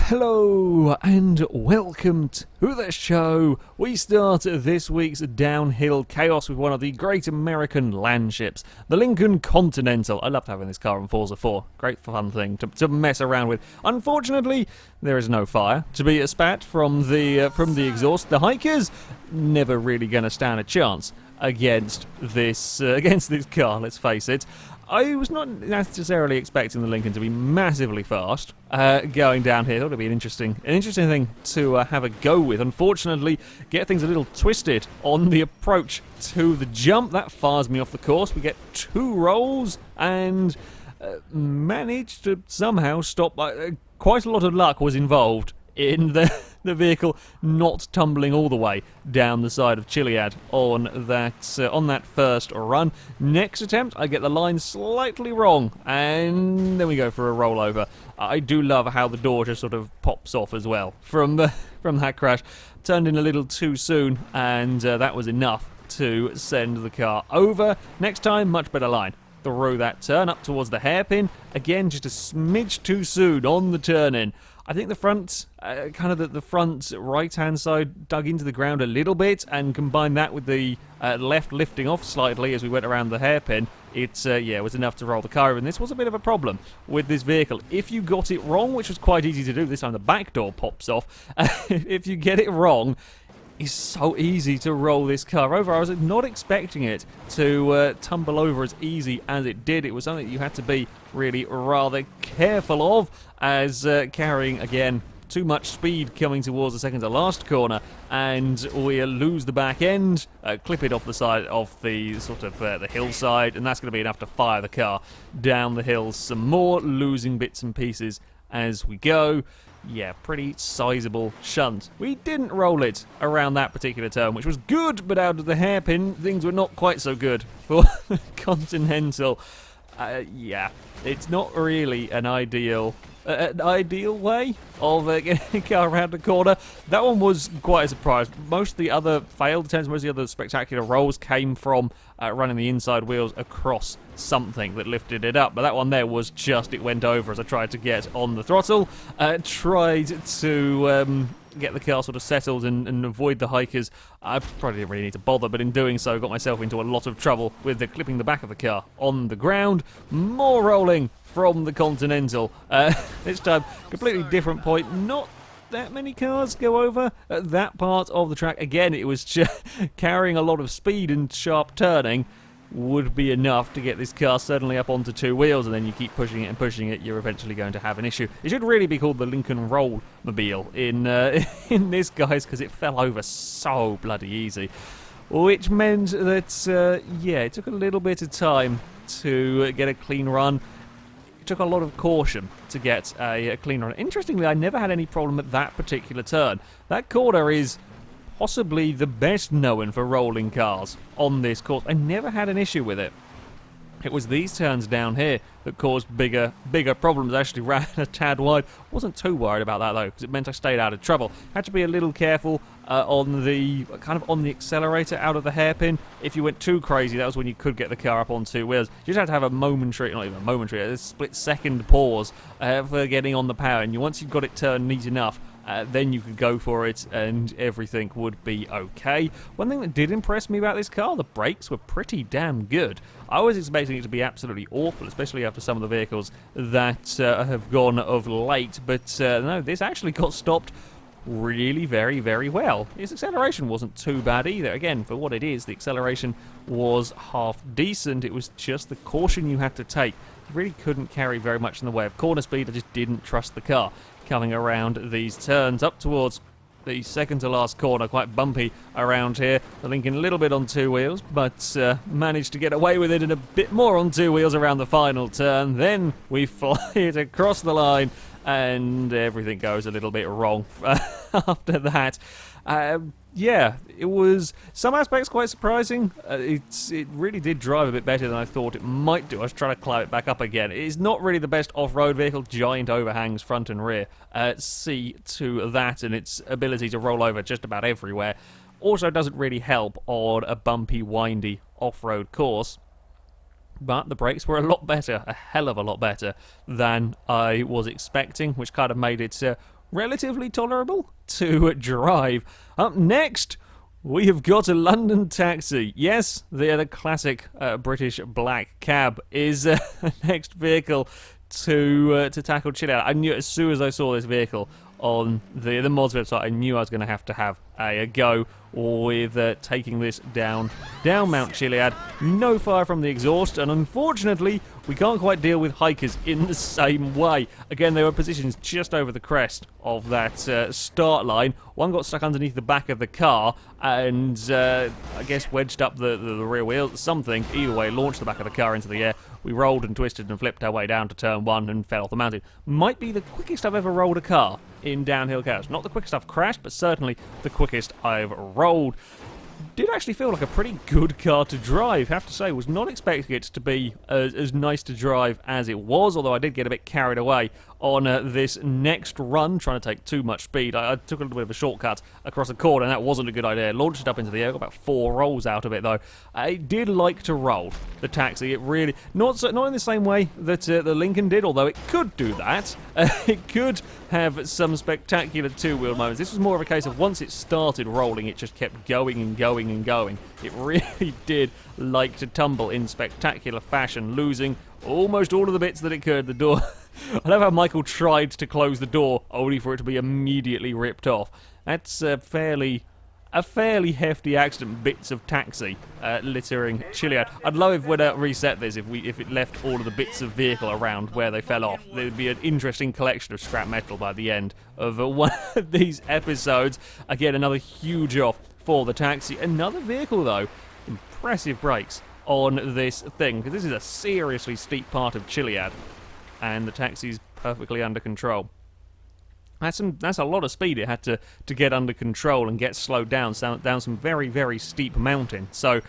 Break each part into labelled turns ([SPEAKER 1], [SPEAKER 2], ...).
[SPEAKER 1] Hello and welcome to the show. We start this week's downhill chaos with one of the great American landships, the Lincoln Continental. I loved having this car in Forza 4. Great fun thing to mess around with. Unfortunately, there is no fire to be spat from the exhaust. The hikers never really going to stand a chance against this car. Let's face it. I was not necessarily expecting the Lincoln to be massively fast going down here. Thought it'd be an interesting thing to have a go with. Unfortunately, get things a little twisted on the approach to the jump. That fires me off the course. We get 2 rolls and managed to somehow stop. Quite a lot of luck was involved in the vehicle not tumbling all the way down the side of Chiliad on that first run. Next attempt, I get the line slightly wrong, and then we go for a rollover. I do love how the door just sort of pops off as well from that crash. Turned in a little too soon, and that was enough to send the car over. Next time, much better line. Through that turn up towards the hairpin. Again, just a smidge too soon on the turn-in. I think the front, the front right-hand side dug into the ground a little bit, and combined that with the left lifting off slightly as we went around the hairpin, it was enough to roll the car over. And this was a bit of a problem with this vehicle. If you got it wrong, which was quite easy to do, this time the back door pops off. If you get it wrong, it's so easy to roll this car over. I was not expecting it to tumble over as easy as it did. It was something that you had to be really rather careful of, as carrying, again, too much speed coming towards the second to last corner, and we lose the back end, clip it off the side of the the hillside, and that's going to be enough to fire the car down the hill some more, losing bits and pieces as we go. Yeah, pretty sizable shunt. We didn't roll it around that particular turn, which was good, but out of the hairpin, things were not quite so good for Continental. Yeah, it's not really an ideal way of getting a car around the corner. That one was quite a surprise. Most of the other failed attempts, most of the other spectacular rolls came from running the inside wheels across something that lifted it up. But that one there was just, it went over as I tried to get on the throttle. Tried to get the car sort of settled and avoid the hikers. I probably didn't really need to bother, but in doing so got myself into a lot of trouble with clipping the back of the car on the ground. More rolling from the Continental. This time, completely different point. Not that many cars go over at that part of the track. Again, it was just carrying a lot of speed and sharp turning would be enough to get this car suddenly up onto 2 wheels, and then you keep pushing it and pushing it, you're eventually going to have an issue. It should really be called the Lincoln Roll-mobile in this, guys, because it fell over so bloody easy. Which meant that, it took a little bit of time to get a clean run. It took a lot of caution to get a clean run. Interestingly, I never had any problem at that particular turn. That corner is possibly the best known for rolling cars on this course. I never had an issue with it. It was these turns down here that caused bigger problems. I actually ran a tad wide. Wasn't too worried about that though, because it meant I stayed out of trouble. Had to be a little careful on the accelerator out of the hairpin. If you went too crazy, that was when you could get the car up on 2 wheels. You just had to have a split-second pause for getting on the power. And once you've got it turned neat enough, then you could go for it and everything would be okay. One thing that did impress me about this car, the brakes were pretty damn good. I was expecting it to be absolutely awful, especially after some of the vehicles that have gone of late, but no, this actually got stopped really very, very well. Its acceleration wasn't too bad either. Again, for what it is, the acceleration was half decent. It was just the caution you had to take. You really couldn't carry very much in the way of corner speed. I just didn't trust the car coming around these turns up towards the second to last corner. Quite bumpy around here. The Lincoln a little bit on 2 wheels, but managed to get away with it and a bit more on 2 wheels around the final turn. Then we fly it across the line and everything goes a little bit wrong after that. Yeah, it was, some aspects quite surprising. It really did drive a bit better than I thought it might do. I was trying to climb it back up again. It is not really the best off-road vehicle. Giant overhangs front and rear. See to that, and its ability to roll over just about everywhere. Also doesn't really help on a bumpy, windy off-road course. But the brakes were a lot better, a hell of a lot better than I was expecting, which kind of made it relatively tolerable to drive. Up next, we have got a London taxi. Yes, the classic British black cab is the next vehicle to tackle chiliad. I knew as soon as I saw this vehicle on the mods website, I knew I was going to have a go with taking this down Mount Chiliad. No fire from the exhaust, and unfortunately we can't quite deal with hikers in the same way. Again, they were positioned just over the crest of that start line. One got stuck underneath the back of the car and I guess wedged up the rear wheel, something. Either way, launched the back of the car into the air. We rolled and twisted and flipped our way down to turn 1 and fell off the mountain. Might be the quickest I've ever rolled a car in downhill chaos. Not the quickest I've crashed, but certainly the quickest I've rolled. Did actually feel like a pretty good car to drive, have to say. Was not expecting it to be as nice to drive as it was, although I did get a bit carried away on this next run, trying to take too much speed. I took a little bit of a shortcut across a corner, and that wasn't a good idea. Launched it up into the air, got about 4 rolls out of it, though. I did like to roll the taxi. It really... Not in the same way that the Lincoln did, although it could do that. It could have some spectacular two-wheel moments. This was more of a case of once it started rolling, it just kept going and going and going. It really did like to tumble in spectacular fashion, losing almost all of the bits that it could. The door... I love how Michael tried to close the door, only for it to be immediately ripped off. That's a fairly hefty accident. Bits of taxi littering chiliad. I'd love if we'd reset this if it left all of the bits of vehicle around where they fell off. There'd be an interesting collection of scrap metal by the end of one of these episodes. Again, another huge off for the taxi. Another vehicle though, impressive brakes on this thing, because this is a seriously steep part of Chiliad, and the taxi's perfectly under control. That's a lot of speed it had to get under control and get slowed down some very, very steep mountain. So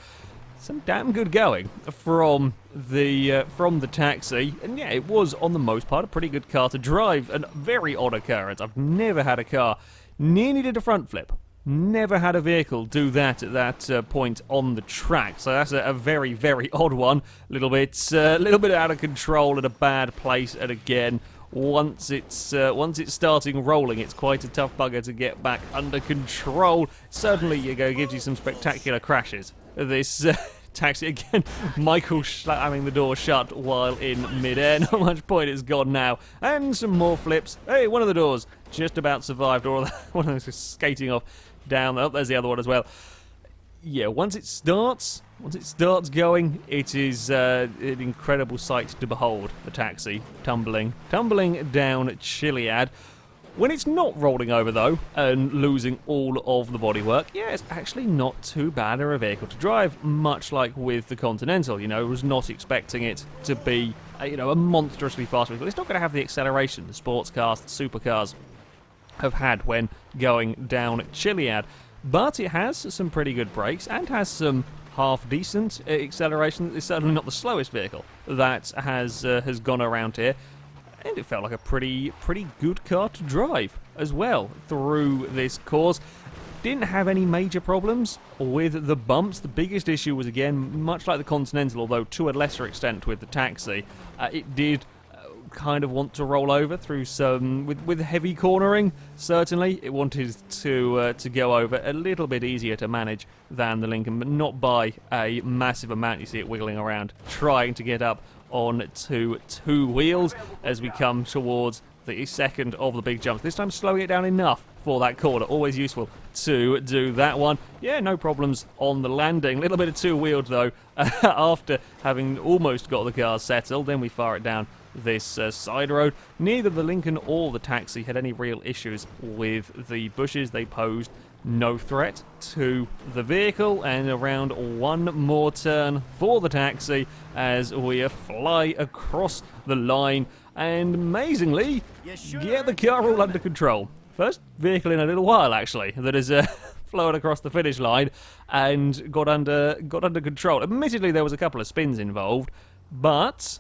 [SPEAKER 1] some damn good going from the taxi, and yeah, it was on the most part a pretty good car to drive. A very odd occurrence. I've never had a car nearly did a front flip. Never had a vehicle do that at that point on the track, so that's a very, very odd one. Little bit out of control at a bad place, and again, once it's starting rolling, it's quite a tough bugger to get back under control. Certainly, gives you some spectacular crashes. This taxi again, Michael slamming the door shut while in midair. Not much point, it's gone now, and some more flips. Hey, one of the doors just about survived, or one of those is skating off down. Oh, there's the other one as well. Yeah, once it starts going, it is an incredible sight to behold. The taxi tumbling down Chiliad. When it's not rolling over though and losing all of the bodywork, yeah, it's actually not too bad of a vehicle to drive. Much like with the Continental, I was not expecting it to be a monstrously fast vehicle. It's not going to have the acceleration the sports cars, the supercars have had when going down Chiliad, but it has some pretty good brakes and has some half-decent acceleration. It's certainly not the slowest vehicle that has gone around here, and it felt like a pretty good car to drive as well through this course. Didn't have any major problems with the bumps. The biggest issue was, again, much like the Continental, although to a lesser extent with the taxi, it did kind of want to roll over through some with heavy cornering. Certainly it wanted to go over a little bit easier to manage than the Lincoln, but not by a massive amount. You see it wiggling around trying to get up on two wheels as we come towards the second of the big jumps. This time slowing it down enough for that corner. Always useful to do that one. Yeah, no problems on the landing. A little bit of two-wheeled though after having almost got the car settled. Then we fire it down this side road. Neither the Lincoln or the taxi had any real issues with the bushes. They posed no threat to the vehicle, and around one more turn for the taxi as we fly across the line and amazingly get the car all under control. First vehicle in a little while actually that has flown across the finish line and got under control. Admittedly there was a couple of spins involved, but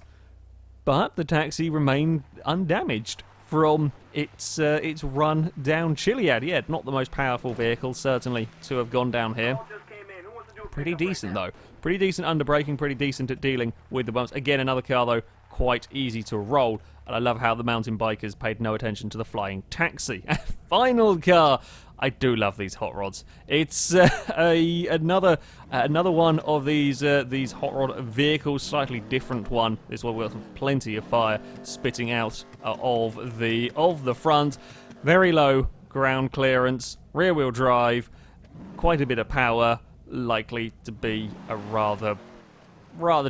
[SPEAKER 1] the taxi remained undamaged from its run down Chiliad. Yeah, not the most powerful vehicle, certainly, to have gone down here. Pretty decent, though. Pretty decent under braking, pretty decent at dealing with the bumps. Again, another car, though, quite easy to roll. And I love how the mountain bikers paid no attention to the flying taxi. Final car. I do love these hot rods. It's another one of these hot rod vehicles, slightly different one. This one with plenty of fire spitting out of the front. Very low ground clearance, rear wheel drive, quite a bit of power. Likely to be a rather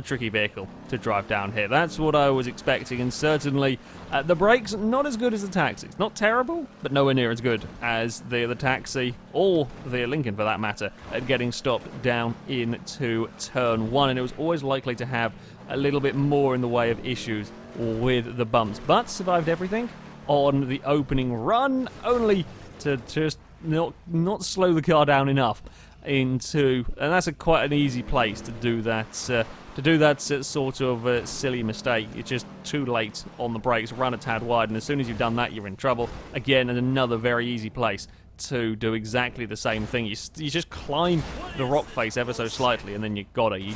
[SPEAKER 1] tricky vehicle to drive down here. That's what I was expecting, and certainly the brakes not as good as the taxi. It's not terrible, but nowhere near as good as the taxi, or the Lincoln for that matter, at getting stopped down into turn 1, and it was always likely to have a little bit more in the way of issues with the bumps, but survived everything on the opening run, only to just not slow the car down enough into, and that's quite an easy place to do that sort of silly mistake. It's just too late on the brakes, run a tad wide, and as soon as you've done that, you're in trouble. Again, another very easy place to do exactly the same thing. You just climb the rock face ever so slightly, and then you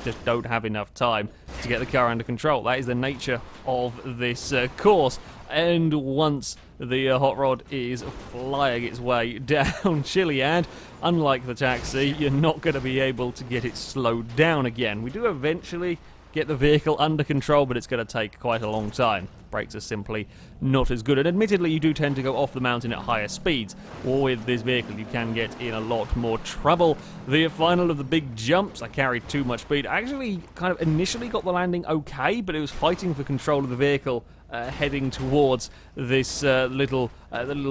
[SPEAKER 1] just don't have enough time to get the car under control. That is the nature of this course. And once the hot rod is flying its way down chiliad, unlike the taxi, you're not going to be able to get it slowed down again. We do eventually get the vehicle under control, but it's going to take quite a long time. Brakes are simply not as good, and admittedly you do tend to go off the mountain at higher speeds. With this vehicle you can get in a lot more trouble. The final of the big jumps, I carried too much speed. I actually kind of initially got the landing okay, but it was fighting for control of the vehicle heading towards this little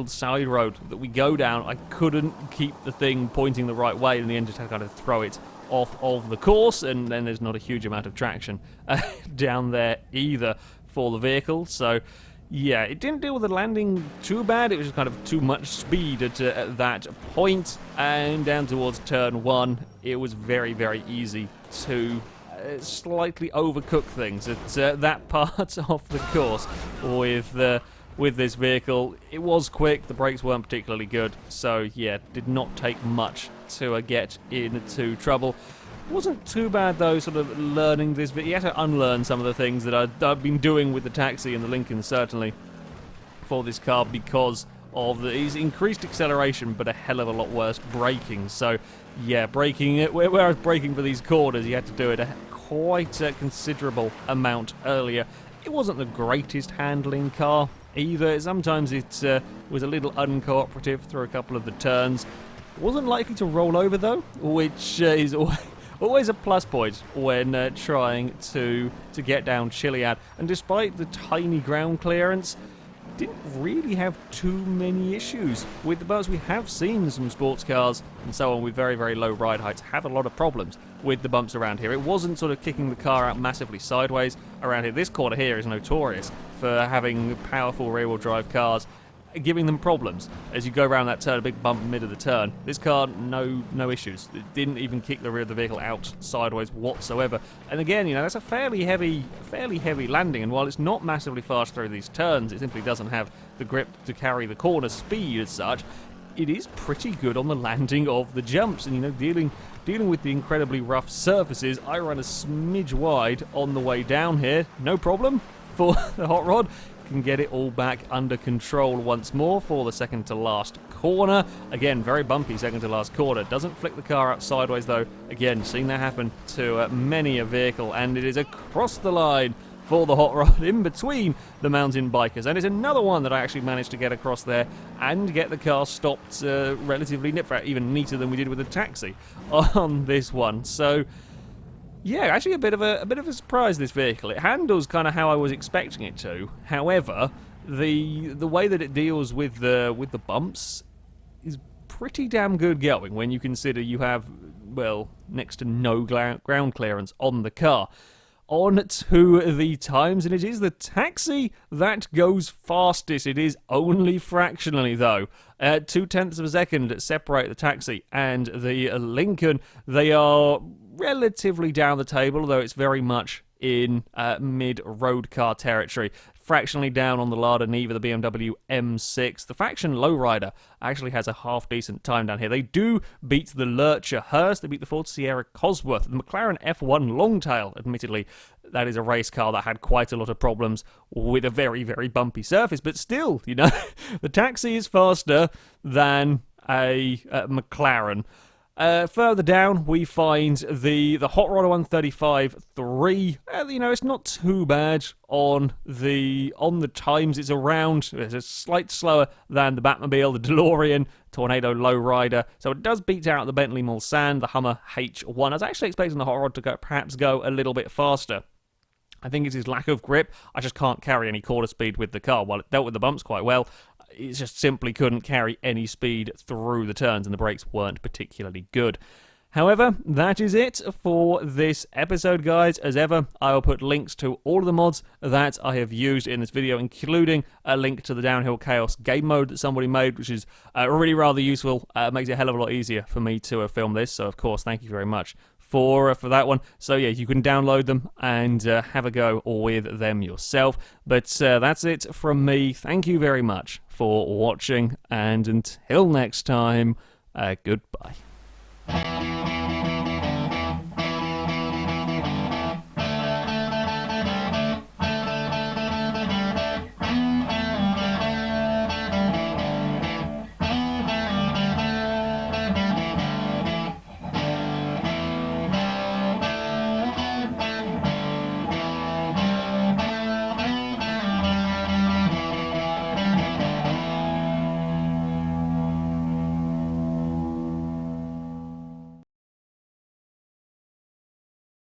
[SPEAKER 1] side road that we go down. I couldn't keep the thing pointing the right way, and in the end just had to kind of throw it off of the course, and then there's not a huge amount of traction down there either for the vehicle. So yeah, it didn't deal with the landing too bad. It was just kind of too much speed at that point, and down towards turn 1 it was very, very easy to slightly overcook things at that part of the course with this vehicle. It was quick, the brakes weren't particularly good, so yeah, did not take much to get into trouble. Wasn't too bad though, sort of learning this, but you had to unlearn some of the things that I've been doing with the taxi and the Lincoln, certainly, for this car, because of these increased acceleration, but a hell of a lot worse braking. So yeah, braking it where I was braking for these corners, you had to do it quite a considerable amount earlier. It wasn't the greatest handling car either. Sometimes it was a little uncooperative through a couple of the turns. Wasn't likely to roll over though, which is always a plus point when trying to get down chiliad. And despite the tiny ground clearance, didn't really have too many issues with the bumps. We have seen some sports cars and so on with very, very low ride heights have a lot of problems with the bumps around here. It wasn't sort of kicking the car out massively sideways around here. This corner here is notorious for having powerful rear-wheel drive cars giving them problems as you go around that turn, a big bump mid of the turn. This car, no issues. It didn't even kick the rear of the vehicle out sideways whatsoever. And again, you know, that's a fairly heavy landing, and while it's not massively fast through these turns, it simply doesn't have the grip to carry the corner speed as such. It is pretty good on the landing of the jumps, and you know, dealing with the incredibly rough surfaces, I run a smidge wide on the way down here, no problem for the hot rod. Can get it all back under control once more for the second to last corner. Again, very bumpy second to last corner. Doesn't flick the car out sideways though. Again, seen that happen to many a vehicle, and it is across the line for the hot rod in between the mountain bikers. And it's another one that I actually managed to get across there and get the car stopped relatively even neater than we did with the taxi on this one. So yeah, actually a bit of a surprise, this vehicle. It handles kind of how I was expecting it to. However, the way that it deals with the bumps is pretty damn good going when you consider you have, well, next to no ground clearance on the car. On to the times, and it is the taxi that goes fastest. It is only fractionally though. 0.2 of a second separate the taxi and the Lincoln. They are relatively down the table, although it's very much in mid-road car territory. fractionally down on the Lada Niva, the BMW M6. The Faction Lowrider actually has a half-decent time down here. They do beat the Lurcher Hearst, they beat the Ford Sierra Cosworth, the McLaren F1 Longtail, admittedly. That is a race car that had quite a lot of problems with a very, very bumpy surface, but still, you know, the Taxi is faster than a McLaren. Further down, we find the Hot Rod 135-3. You know, it's not too bad on the times. It's slight slower than the Batmobile, the DeLorean, Tornado Lowrider. So it does beat out the Bentley Mulsanne, the Hummer H1. I was actually expecting the Hot Rod to perhaps go a little bit faster. I think it's his lack of grip. I just can't carry any quarter speed with the car. While it dealt with the bumps quite well, it just simply couldn't carry any speed through the turns, and the brakes weren't particularly good. However, that is it for this episode, guys. As ever, I will put links to all of the mods that I have used in this video, including a link to the Downhill Chaos game mode that somebody made, which is really rather useful. It makes it a hell of a lot easier for me to film this, so of course, thank you very much for that one. So yeah, you can download them and have a go with them yourself. But that's it from me. Thank you very much for watching, and until next time, goodbye.